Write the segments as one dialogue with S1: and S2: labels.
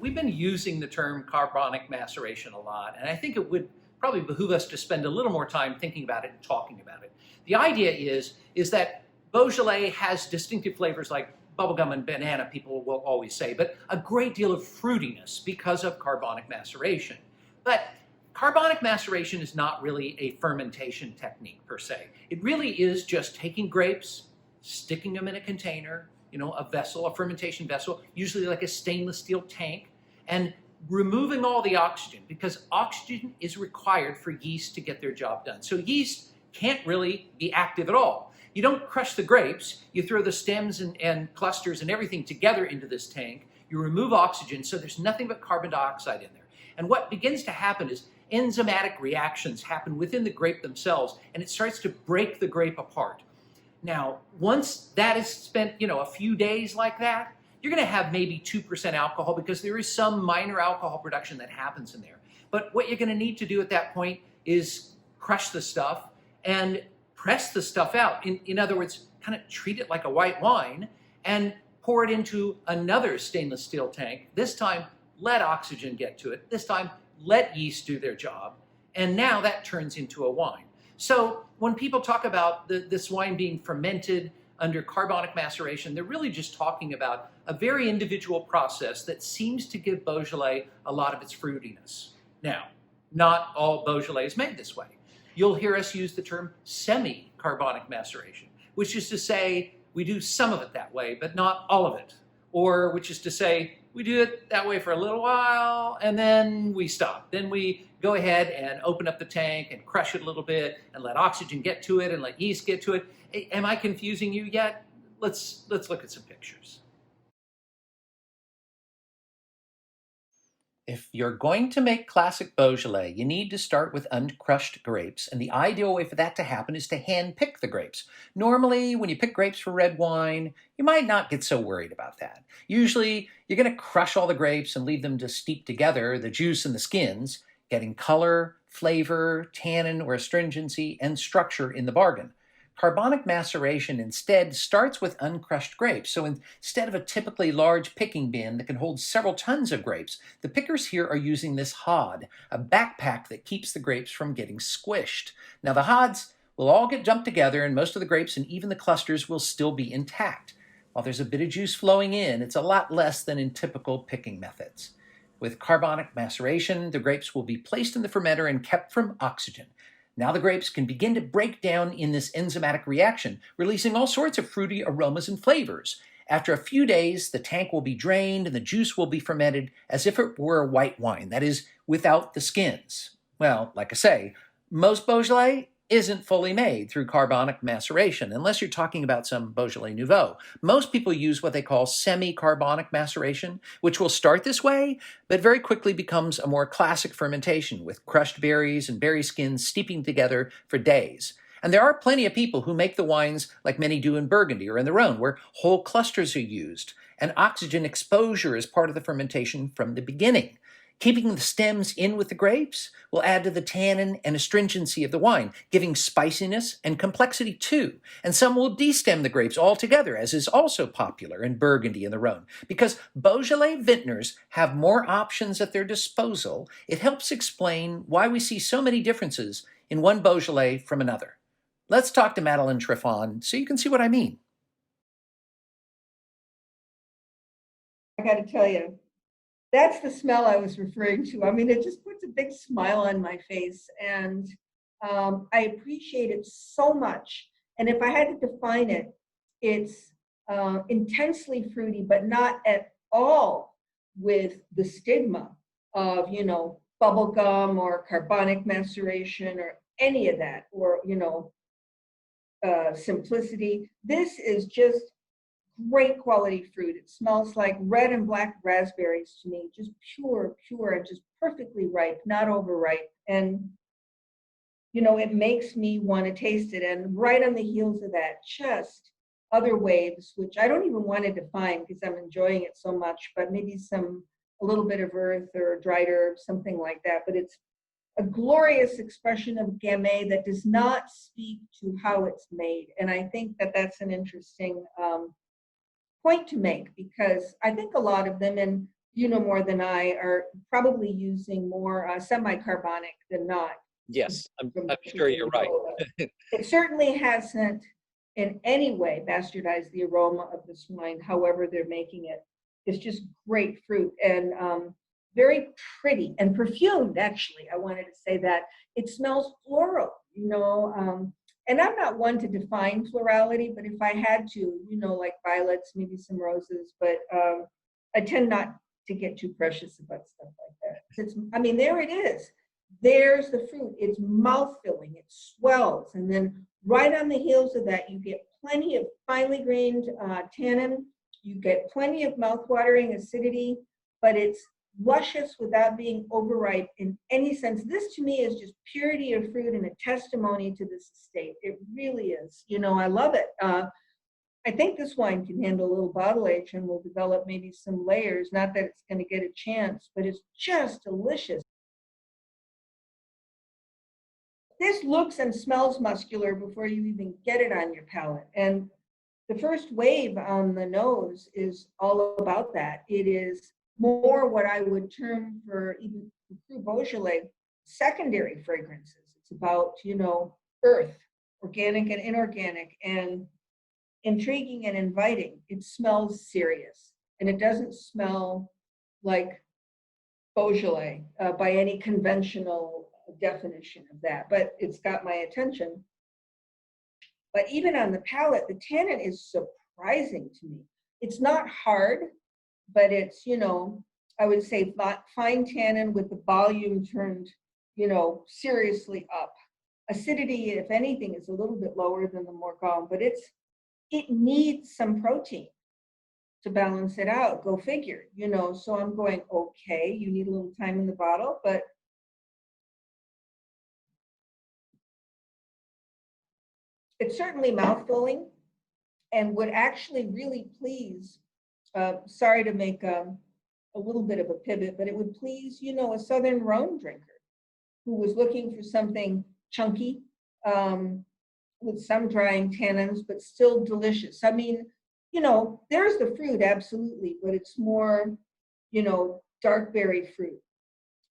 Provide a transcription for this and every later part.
S1: we've been using the term carbonic maceration a lot, and I think it would probably behoove us to spend a little more time thinking about it and talking about it. The idea is that Beaujolais has distinctive flavors like bubblegum and banana, people will always say, but a great deal of fruitiness because of carbonic maceration. But carbonic maceration is not really a fermentation technique per se. It really is just taking grapes, sticking them in a container, a vessel, a fermentation vessel, usually like a stainless steel tank, and removing all the oxygen, because oxygen is required for yeast to get their job done. So yeast can't really be active at all. You don't crush the grapes, you throw the stems and clusters and everything together into this tank, you remove oxygen, so there's nothing but carbon dioxide in there. And what begins to happen is enzymatic reactions happen within the grape themselves, and it starts to break the grape apart. Now, once that is spent, a few days like that, you're going to have maybe 2% alcohol because there is some minor alcohol production that happens in there. But what you're going to need to do at that point is crush the stuff and press the stuff out. In other words, kind of treat it like a white wine and pour it into another stainless steel tank. This time, let oxygen get to it. This time, let yeast do their job. And now that turns into a wine. So when people talk about this wine being fermented under carbonic maceration, they're really just talking about a very individual process that seems to give Beaujolais a lot of its fruitiness. Now, not all Beaujolais is made this way. You'll hear us use the term semi-carbonic maceration, which is to say we do some of it that way, but not all of it. Or which is to say we do it that way for a little while and then we stop. Then we go ahead and open up the tank and crush it a little bit and let oxygen get to it and let yeast get to it. Am I confusing you yet? Let's look at some pictures. If you're going to make classic Beaujolais, you need to start with uncrushed grapes, and the ideal way for that to happen is to hand pick the grapes. Normally, when you pick grapes for red wine, you might not get so worried about that. Usually, you're going to crush all the grapes and leave them to steep together, the juice and the skins, getting color, flavor, tannin or astringency, and structure in the bargain. Carbonic maceration instead starts with uncrushed grapes. So instead of a typically large picking bin that can hold several tons of grapes, the pickers here are using this hod, a backpack that keeps the grapes from getting squished. Now the hods will all get dumped together and most of the grapes and even the clusters will still be intact. While there's a bit of juice flowing in, it's a lot less than in typical picking methods. With carbonic maceration, the grapes will be placed in the fermenter and kept from oxygen. Now the grapes can begin to break down in this enzymatic reaction, releasing all sorts of fruity aromas and flavors. After a few days, the tank will be drained and the juice will be fermented as if it were a white wine, that is, without the skins. Well, like I say, most Beaujolais isn't fully made through carbonic maceration, unless you're talking about some Beaujolais Nouveau. Most people use what they call semi-carbonic maceration, which will start this way, but very quickly becomes a more classic fermentation with crushed berries and berry skins steeping together for days. And there are plenty of people who make the wines like many do in Burgundy or in the Rhone, where whole clusters are used, and oxygen exposure is part of the fermentation from the beginning. Keeping the stems in with the grapes will add to the tannin and astringency of the wine, giving spiciness and complexity too. And some will destem the grapes altogether, as is also popular in Burgundy and the Rhone. Because Beaujolais vintners have more options at their disposal, it helps explain why we see so many differences in one Beaujolais from another. Let's talk to Madeline Triffon so you can see what I mean.
S2: I got to tell you, that's the smell I was referring to. I mean, it just puts a big smile on my face, and I appreciate it so much. And if I had to define it, it's intensely fruity, but not at all with the stigma of, bubblegum or carbonic maceration or any of that, or, simplicity. This is just great quality fruit. It smells like red and black raspberries to me, just pure, and just perfectly ripe, not overripe. And, it makes me want to taste it. And right on the heels of that, just other waves, which I don't even want to define because I'm enjoying it so much, but maybe a little bit of earth or dried herbs, something like that. But it's a glorious expression of gamay that does not speak to how it's made. And I think that that's an interesting point to make, because I think a lot of them, and you know more than I, are probably using more semi-carbonic than not.
S1: Yes, I'm
S2: From
S1: sure you're right.
S2: It certainly hasn't in any way bastardized the aroma of this wine, however they're making it. It's just great fruit and very pretty and perfumed, actually. I wanted to say that. It smells floral, you know. And I'm not one to define florality, but if I had to, you know, like violets, maybe some roses, but I tend not to get too precious about stuff like that. I mean, there it is. There's the fruit. It's mouth-filling. It swells. And then right on the heels of that, you get plenty of finely grained tannin. You get plenty of mouth-watering acidity, but it's luscious without being overripe in any sense. This to me is just purity of fruit and a testimony to this estate. It really is. You know, I love it. I think this wine can handle a little bottle age and will develop maybe some layers. Not that it's going to get a chance, but it's just delicious. This looks and smells muscular before you even get it on your palate. And the first wave on the nose is all about that. It is more what I would term for even Cru Beaujolais secondary fragrances. It's about, you know, earth, organic and inorganic, and intriguing and inviting. It smells serious, and it doesn't smell like Beaujolais by any conventional definition of that, but it's got my attention. But even on the palate, the tannin is surprising to me. It's not hard, but it's, you know, I would say fine tannin with the volume turned, you know, seriously up. Acidity, if anything, is a little bit lower than the Morgon, but it needs some protein to balance it out. Go figure, you know. So I'm going, okay, you need a little time in the bottle, but it's certainly mouthfilling and would actually really please, sorry to make a little bit of a pivot, but it would please, you know, a Southern Rhone drinker who was looking for something chunky with some drying tannins, but still delicious. I mean, you know, there's the fruit, absolutely, but it's more, you know, dark berry fruit,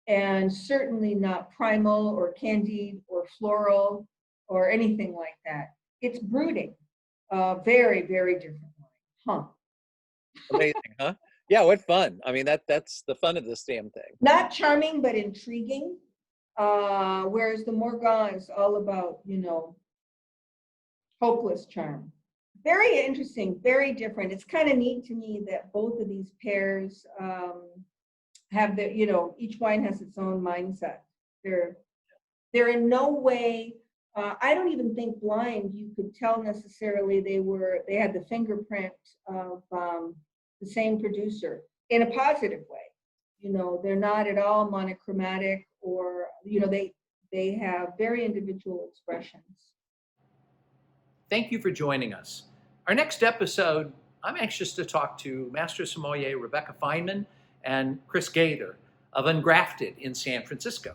S2: and certainly not primal or candied or floral or anything like that. It's brooding. Very, very different wine. Huh.
S1: Amazing, huh? Yeah, what fun. I mean, that's the fun of this damn thing.
S2: Not charming, but intriguing. Whereas the Morgon is all about, you know, hopeless charm. Very interesting, very different. It's kind of neat to me that both of these pairs have the, you know, each wine has its own mindset. They're in no way, I don't even think blind you could tell necessarily they had the fingerprint of the same producer in a positive way. You know, they're not at all monochromatic, or, you know, they have very individual expressions.
S1: Thank you for joining us. Our next episode, I'm anxious to talk to Master Sommelier Rebecca Fineman and Chris Gaither of Ungrafted in San Francisco.